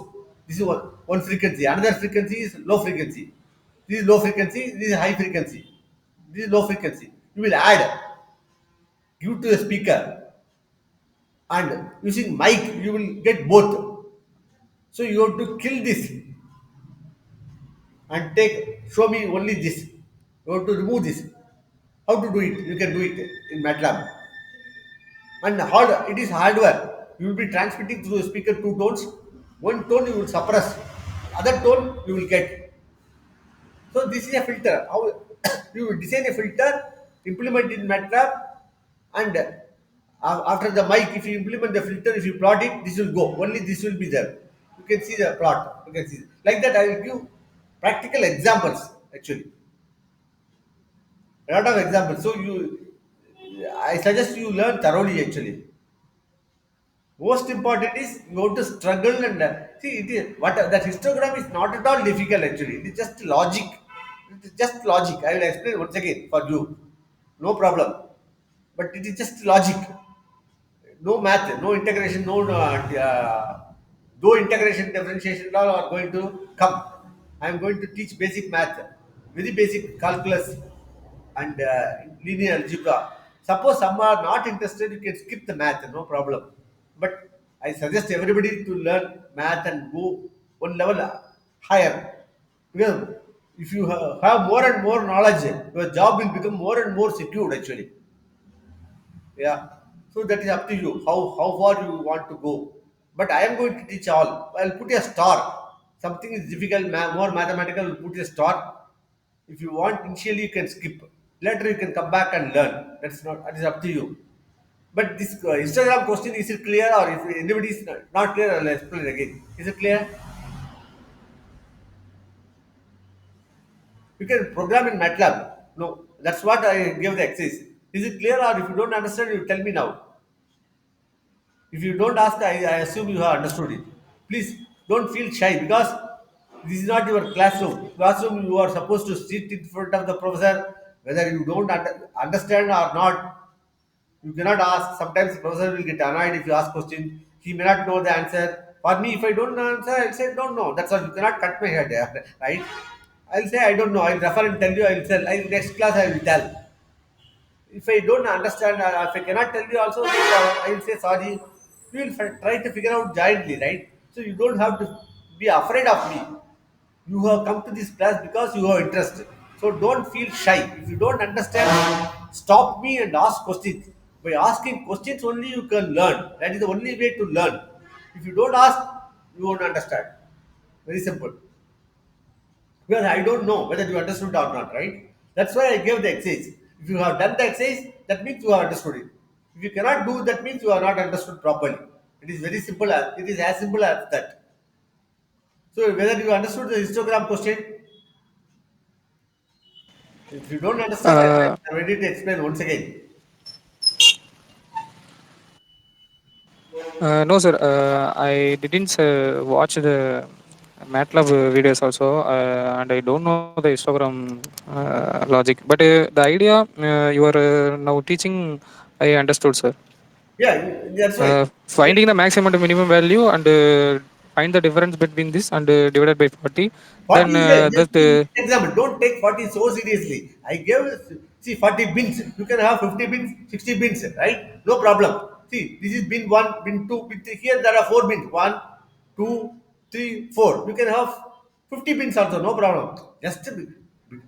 This is one frequency. Another frequency is low frequency. This is low frequency. This is high frequency. This is low frequency. You will add, give to the speaker, and using mic you will get both. So you have to kill this and take show me only this. You want to remove this. How to do it? You can do it in MATLAB. And it is hardware. You will be transmitting through the speaker two tones. One tone you will suppress, other tone you will get. So this is a filter. How you will design a filter, implement it in MATLAB, and after the mic, if you implement the filter, if you plot it, this will go. Only this will be there. You can see the plot. You can see like that. I will give practical examples. Actually, a lot of examples. So I suggest you learn thoroughly. Actually, most important is you have to struggle and see it is what that histogram is not at all difficult. Actually, it is just logic. It is just logic. I will explain once again for you. No problem. But it is just logic. No math, no integration, no integration, differentiation, all are going to come. I am going to teach basic math, very basic calculus, and linear algebra. Suppose some are not interested, you can skip the math, no problem. But I suggest everybody to learn math and go one level higher. Because if you have more and more knowledge, your job will become more and more secured actually. Yeah. So that is up to you. How far you want to go. But I am going to teach all. I'll put a star. Something is difficult, more mathematical. Will put a star. If you want, initially you can skip. Later you can come back and learn. That's not. That is up to you. But this Instagram question is it clear, or if anybody is not clear, I'll explain again. Is it clear? You can program in MATLAB. No, that's what I gave the exercise. Is it clear, or if you don't understand, you tell me now. If you don't ask, I assume you have understood it. Please don't feel shy because this is not your classroom. Classroom, you are supposed to sit in front of the professor. Whether you don't understand or not, you cannot ask. Sometimes the professor will get annoyed if you ask question. He may not know the answer. For me, if I don't know answer, I'll say don't know. That's all. You cannot cut my head, right? I'll say I don't know. I'll refer and tell you. I'll tell. Next class I will tell. If I don't understand, if I cannot tell you also, I will say sorry. You will try to figure out jointly, right? So you don't have to be afraid of me. You have come to this class because you have interest. So don't feel shy. If you don't understand, stop me and ask questions. By asking questions only you can learn. That is the only way to learn. If you don't ask, you won't understand. Very simple. Because I don't know whether you understood or not, right? That's why I gave the exercise. If you have done the exercise, that means you have understood it. If you cannot do, that means you are not understood properly. It is very simple. It is as simple as that. So whether you understood the histogram question, if you don't understand, Uh, I'm ready to explain once again. no, sir. I didn't watch the MATLAB videos also, and I don't know the histogram logic. But the idea you are now teaching, I understood, sir. Yeah, that's why. Finding the maximum and minimum value and find the difference between this and divided by 40. 40 Then is a, just that give me an example. Don't take 40 so seriously. I gave, see, 40 bins. You can have 50 bins, 60 bins, right? No problem. See, this is bin 1, bin 2, bin 3. Here there are 4 bins. One, 2, 3, 4. You can have 50 bins also, no problem. Just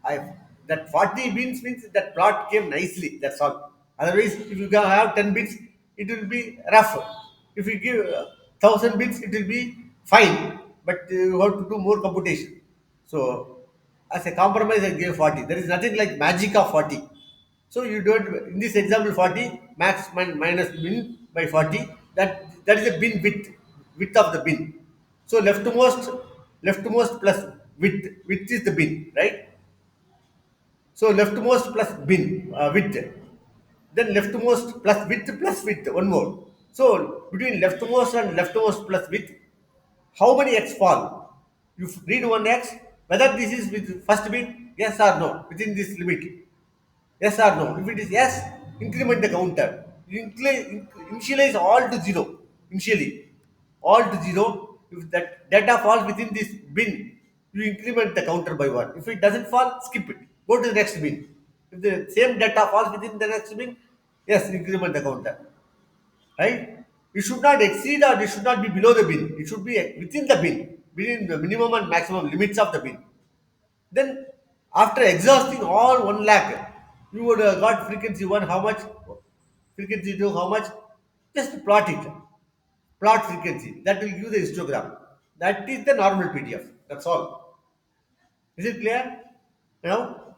I, that 40 bins means that plot came nicely. That's all. Otherwise, if you can have 10 bins, it will be rough. If you give 1,000 bits, it will be fine, but you have to do more computation. So, as a compromise, I gave 40. There is nothing like magic of 40. So you don't in this example 40 max minus bin by 40. That is a bin width of the bin. So leftmost plus width is the bin, right? So leftmost plus bin width. Then leftmost plus width, one more. So between leftmost and leftmost plus width, how many x fall? You read one x, whether this is with first bit, yes or no, within this limit. Yes or no? If it is yes, increment the counter. Initialize all to zero. Initially, all to zero. If that data falls within this bin, you increment the counter by one. If it doesn't fall, skip it. Go to the next bin. If the same data falls within the next bin, yes, increment the counter. Right? It should not exceed or it should not be below the bin. It should be within the bin, within the minimum and maximum limits of the bin. Then After exhausting all 1 lakh, you would got frequency 1, how much? Frequency 2, how much? Just plot it. Plot frequency. That will give the histogram. That is the normal PDF. That's all. Is it clear? Now,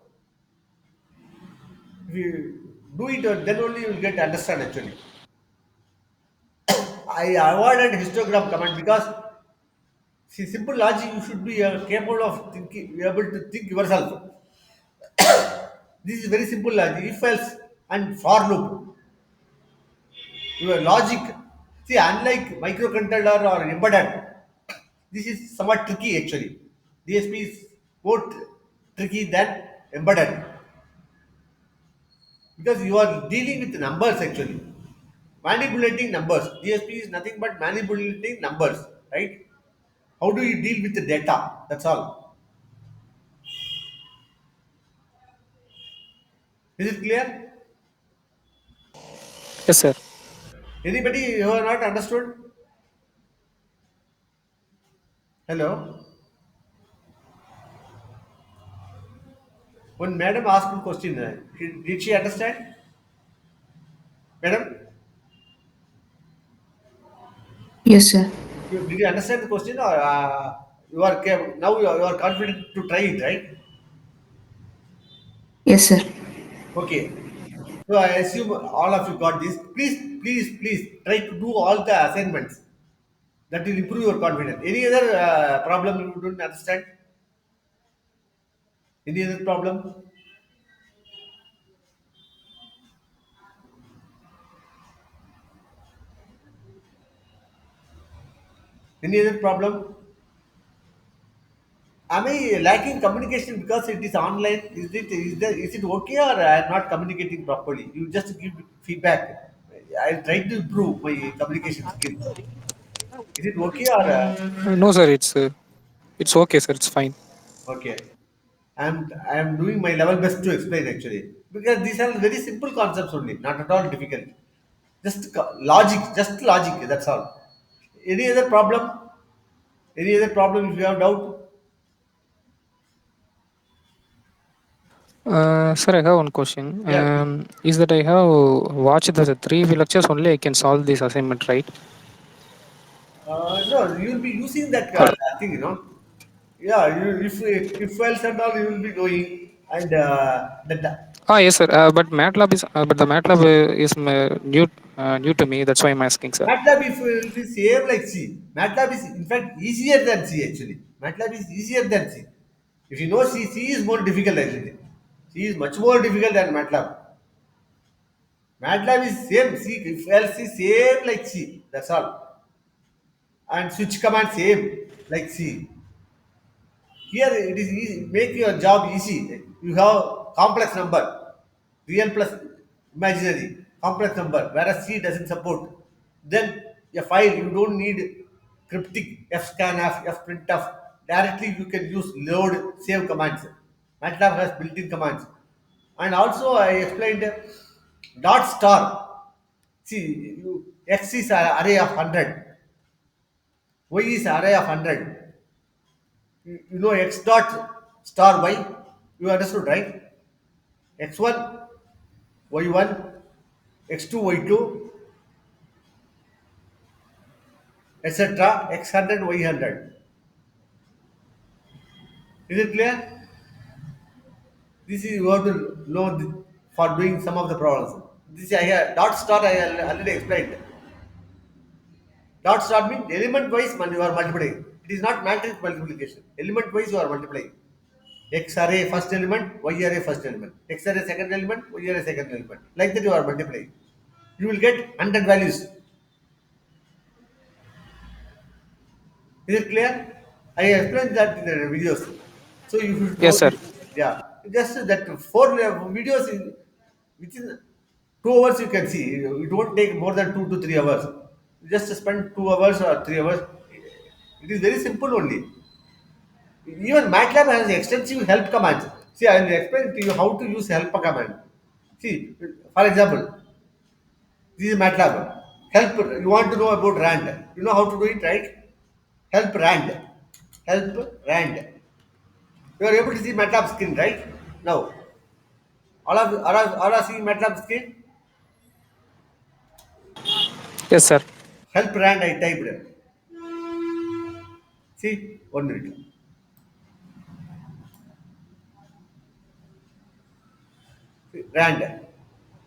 if you do it, then only you will get understand actually. I avoided histogram command because see, simple logic you should be capable of thinking, be able to think yourself. This is very simple logic. If else and for loop, your logic. See, unlike microcontroller or embedded, this is somewhat tricky actually. DSP is more tricky than embedded because you are dealing with numbers actually. Manipulating numbers. DSP is nothing but manipulating numbers, right? How do you deal with the data? That's all. Is it clear? Yes, sir. Anybody who have not understood? Hello? When madam asked a question, did she understand? Madam, Yes, sir. did you understand the question or now you are confident to try it, right? Yes, sir. Okay. So I assume all of you got this. Please try to do all the assignments. That will improve your confidence. Any other problem you don't understand? Any other problem? Any other problem? Am I lacking communication because it is online? Is it okay or I am not communicating properly? You just give feedback. I try to improve my communication skills. Is it okay or No, sir. It's okay, sir. It's fine. okay? I'm doing my level best to explain actually because these are very simple concepts only, not at all difficult. Logic, just logic. That's all. Any other problem? Any other problem? If you have doubt, Sir, I have one question. yeah. Is that I have watched the three lectures only I can solve this assignment, right? No, you will be using that Hello. thing, you know. Yeah, if else and all, you will be doing and that Ah, yes, sir. But the MATLAB is new to me. That's why I'm asking, sir. MATLAB if will be same like C. MATLAB is in fact easier than C actually. MATLAB is easier than C. If you know C, C is more difficult actually. C is much more difficult than MATLAB. MATLAB is same C. If else is same like C. That's all. And switch command same like C. Here it is easy, make your job easy. You have complex number, real plus imaginary, complex number, whereas C doesn't support. Then a file you don't need cryptic fscanf, fprintf. Directly you can use load, save commands. MATLAB has built-in commands. And also I explained dot star. See, X is an array of 100, Y is array of 100. You know X dot star Y. You understood, right? X1, Y1, X2, Y2, etc. X100, Y100. Is it clear? This is you have to know for doing some of the problems. This I dot star I already explained. Dot star means element wise you are multiplying. It is not matrix multiplication. Element wise you are multiplying. X array first element, Y array first element. X array second element, Y array second element. Like that you are multiplying. You will get 100 values. Is it clear? I explained that in the videos. So you should Yes, know sir. this. Yeah. Just that four videos in within 2 hours you can see. It won't take more than 2 to 3 hours. Just spend 2 hours or 3 hours. It is very simple only. Even MATLAB has extensive help commands. See, I will explain to you how to use help command. See, for example, this is MATLAB. Help. You want to know about RAND. You know how to do it, right? Help RAND. Help RAND. You are able to see MATLAB screen, right? Now, all are seeing MATLAB screen. Yes, sir. Help rand I typed. See, 1 minute. Rand.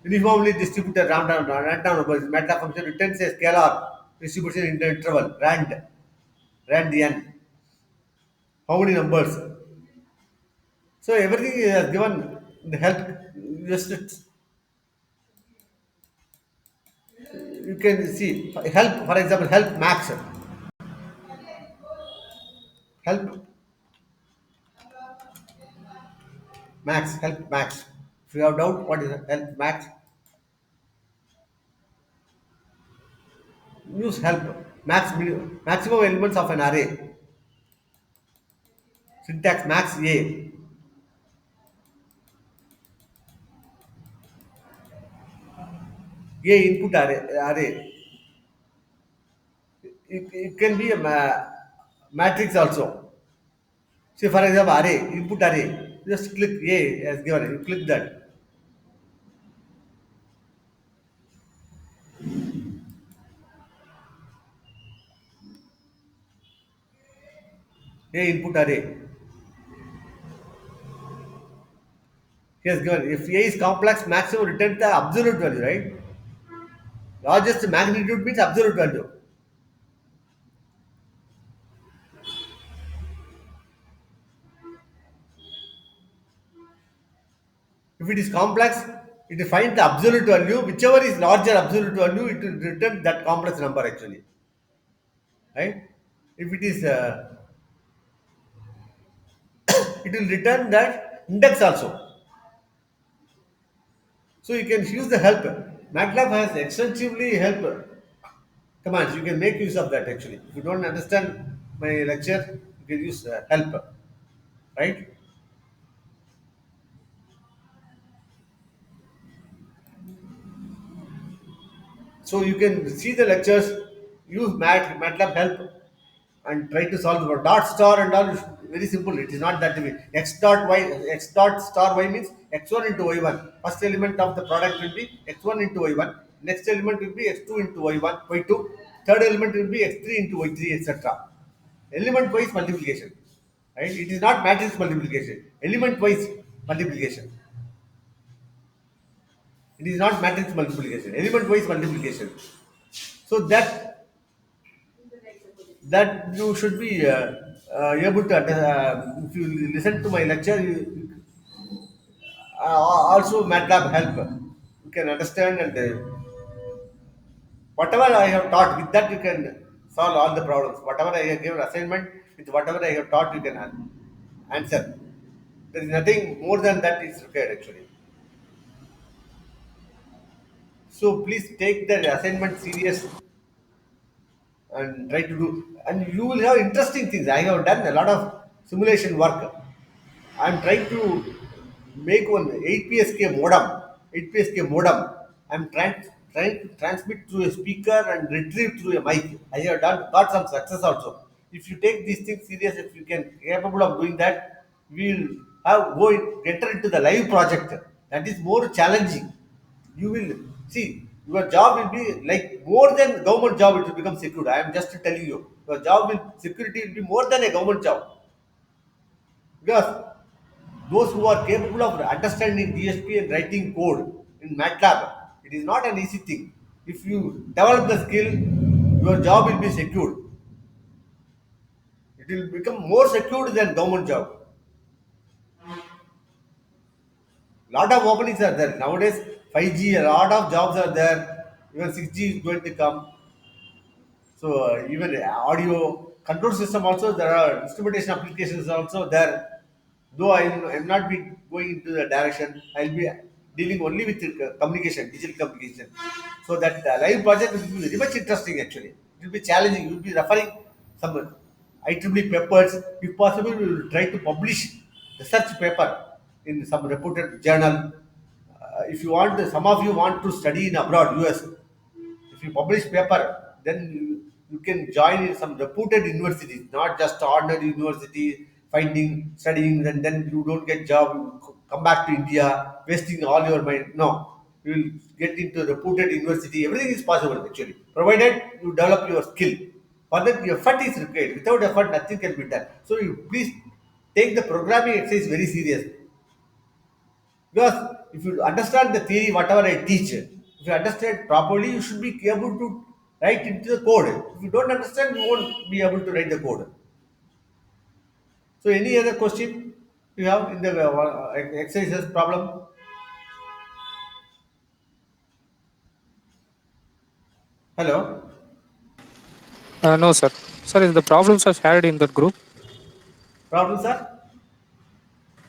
Uniformly distributed random numbers. MATLAB function returns a scalar distribution in the interval. Rand n. How many numbers? So everything is given the help. Just you can see help. For example, help max. Help max. Help max. If you have doubt, what is help max? Use help maximum elements of an array. Syntax max a input array. It can be a matrix also. Say for example array input array. Just click a as given. You click that a input array. He has given if a is complex, maximum return the absolute value, right? Largest magnitude means absolute value. If it is complex, it will find the absolute value. Whichever is larger absolute value, it will return that complex number actually, right? If it is, it will return that index also. So you can use the help. MATLAB has extensively help commands. You can make use of that actually. If you don't understand my lecture, you can use help, right? So you can see the lectures, use MATLAB help, and try to solve the dot star and all. Is very simple. It is not that way. X dot star y means x1 into y1. First element of the product will be x1 into y1. Next element will be x2 into y1, y2. Third element will be x3 into y3, etc. Element wise multiplication. Right? It is not matrix multiplication. Element wise multiplication. It is not matrix multiplication. Element wise multiplication. So that you should be able to if you listen to my lecture, also MATLAB help. You can understand and whatever I have taught with that you can solve all the problems. Whatever I have given assignment with whatever I have taught you can answer. There is nothing more than that is required actually. So please take the assignment serious and try to do, and you will have interesting things. I have done a lot of simulation work. I'm trying to make one 8PSK modem. 8PSK modem. I'm trying to transmit through a speaker and retrieve through a mic. I have got some success also. If you take these things serious, if you can capable of doing that, we'll enter into the live project. That is more challenging. You will see your job will be like more than government job. It will become secure. I am just telling you, your job will security will be more than a government job because those who are capable of understanding DSP and writing code in MATLAB, it is not an easy thing. If you develop the skill, your job will be secured. It will become more secured than government job. Lot of openings are there nowadays. 5G, a lot of jobs are there. Even 6G is going to come. So even audio control system also there are instrumentation applications also there. Though I'm not be going into the direction, I'll be dealing only with communication, digital communication. So that live project will be very much interesting actually. It will be challenging. You will be referring some IEEE papers. If possible, we will try to publish research paper in some reputed journal. If you want, some of you want to study in abroad, US. If you publish paper, then you can join in some reputed universities, not just ordinary university, finding, studying, and then you don't get job, you come back to India, wasting all your mind. No, you will get into reputed university. Everything is possible actually, provided you develop your skill. For that, effort is required. Without effort, nothing can be done. So you please take the programming exercise very serious. Because if you understand the theory, whatever I teach, if you understand properly, you should be able to write into the code. If you don't understand, you won't be able to write the code. So, any other question you have in the exercises problem? Hello, No, sir. Sir, is the problems are shared in that group? problem, sir?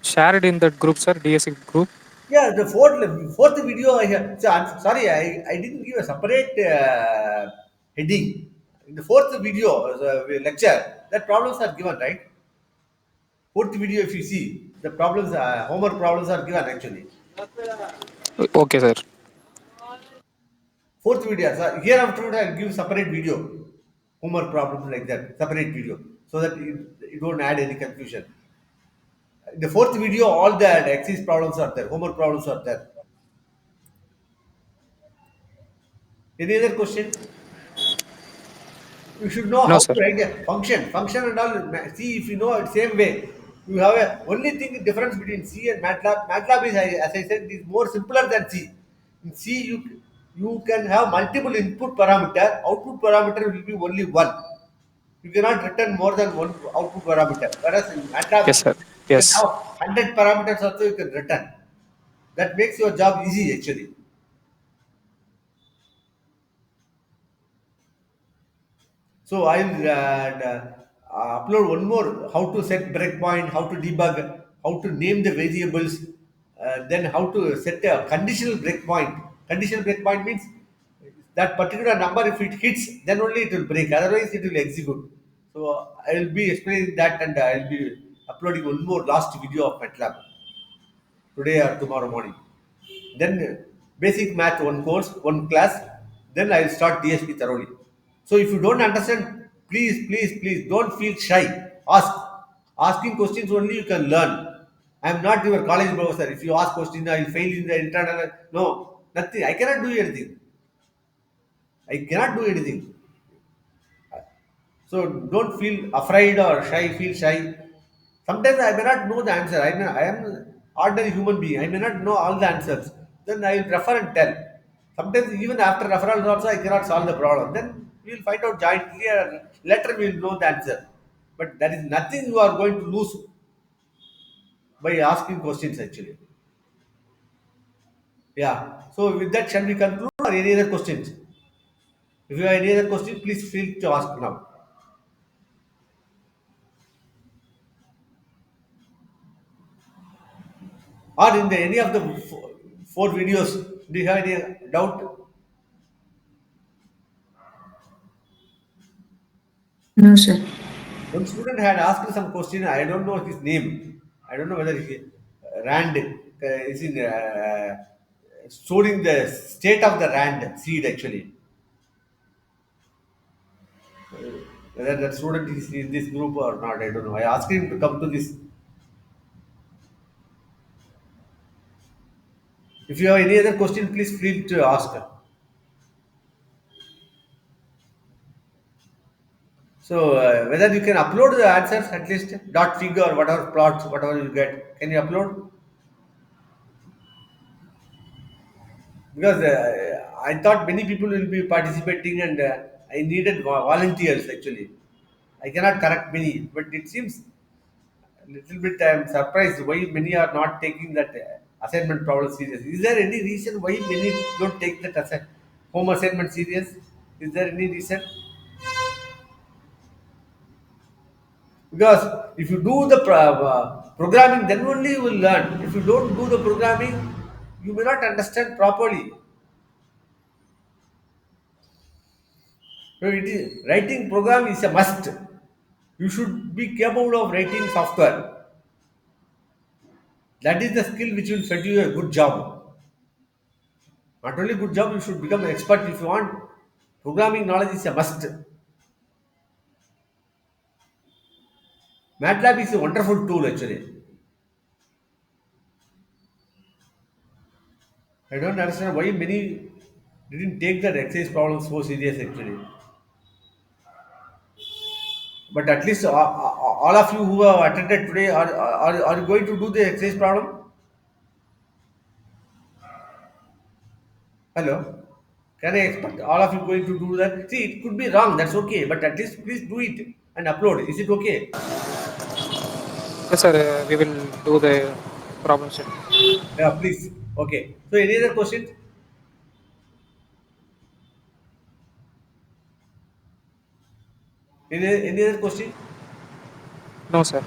Shared in that group, sir, DSC group? Yeah, the fourth video I have. So I'm sorry, I didn't give a separate heading. In the fourth video, lecture, that problems are given, right? Fourth video, if you see, the problems, homework problems are given actually. Okay, sir. Fourth video, so here afterward I'll give separate video, homework problems like that, separate video, so that it won't add any confusion. The fourth video, all the exercise problems are there, homework problems are there. Any other question? You should know No, how sir. to write a function and all. See if you know it same way. You have a only thing difference between C and MATLAB. MATLAB is, as I said, is more simpler than C. In C, you can have multiple input parameter. Output parameter will be only one. You cannot return more than one output parameter. Whereas in Yes, MATLAB, sir. you can Yes. have 100 parameters also you can return. That makes your job easy actually. So I'll upload one more how to set breakpoint, how to debug, how to name the variables, then how to set a conditional breakpoint. Conditional breakpoint means that particular number if it hits, then only it will break. Otherwise, it will execute. So I will be explaining that, and I'll be uploading one more last video of MATLAB today or tomorrow morning. Then basic math one course, one class. Then I'll start DSP thoroughly. So if you don't understand, please don't feel shy. Ask. Asking questions only you can learn. I am not your college professor. If you ask questions, I will fail in the internal. No, nothing. I cannot do anything. I cannot do anything. So don't feel afraid or shy, feel shy. Sometimes I may not know the answer. I am ordinary human being. I may not know all the answers. Then I will refer and tell. Sometimes even after referral also I cannot solve the problem. Then we will find out jointly and later we will know the answer. But there is nothing you are going to lose by asking questions actually. Yeah. So with that, shall we conclude or any other questions? If you have any other question, please feel to ask now. Or in the any of the four videos, do you have any doubt? No, sir. One student had asked some question. I don't know his name. I don't know whether he Rand is in storing the state of the Rand seed actually. Whether that student is in this group or not, I don't know. I asked him to come to this. If you have any other question, please feel to ask. So whether you can upload the answers at least dot figure or whatever plots, whatever you get, can you upload? Because I thought many people will be participating and I needed volunteers actually. I cannot correct many, but it seems a little bit I am surprised why many are not taking that assignment problem serious. Is there any reason why many don't take that home assignment serious? Is there any reason? Because if you do the programming, then only you will learn. If you don't do the programming, you may not understand properly. So it is writing program is a must. You should be capable of writing software. That is the skill which will fetch you a good job. Not only good job, you should become an expert if you want. Programming knowledge is a must. MATLAB is a wonderful tool actually. I don't understand why many didn't take that exercise problem so serious actually. But at least all of you who have attended today are you going to do the exercise problem? Hello? Can I expect all of you going to do that? See, it could be wrong, that's okay, but at least please do it and upload. Is it okay? Yes, sir. We will do the problem set. Yeah, please. Okay. So, any other questions? Any other question? No, sir.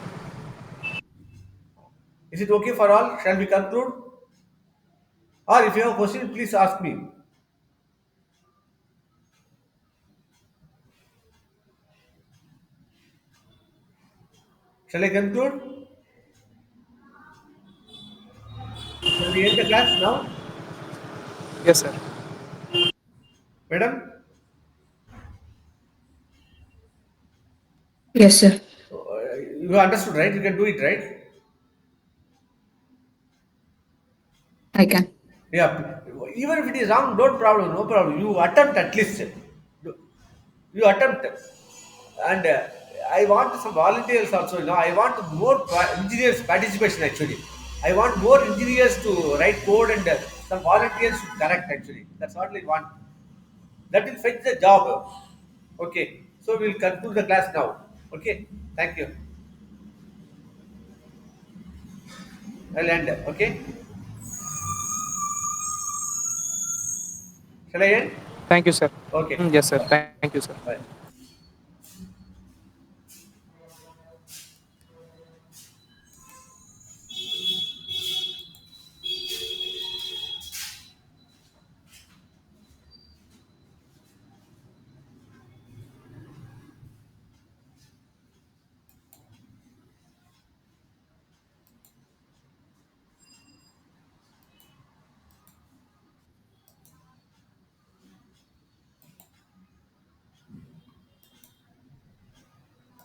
Is it okay for all? Shall we conclude? Or if you have a question, please ask me. Shall I conclude? Shall we end the class now? Yes, sir. Madam, Yes, sir. you understood, right? You can do it, right? I can. Yeah. Even if it is wrong, don't problem, no problem. You attempt at least. You attempt. And I want some volunteers also. I want more engineers participation actually. I want more engineers to write code and some volunteers to correct actually. That's what I want. That will fetch the job. Okay. So we'll conclude the class now. Okay. Thank you. I'll end. Okay. Shall I end? Thank you, sir. Okay. Yes, sir. Bye. Thank you, sir. Bye.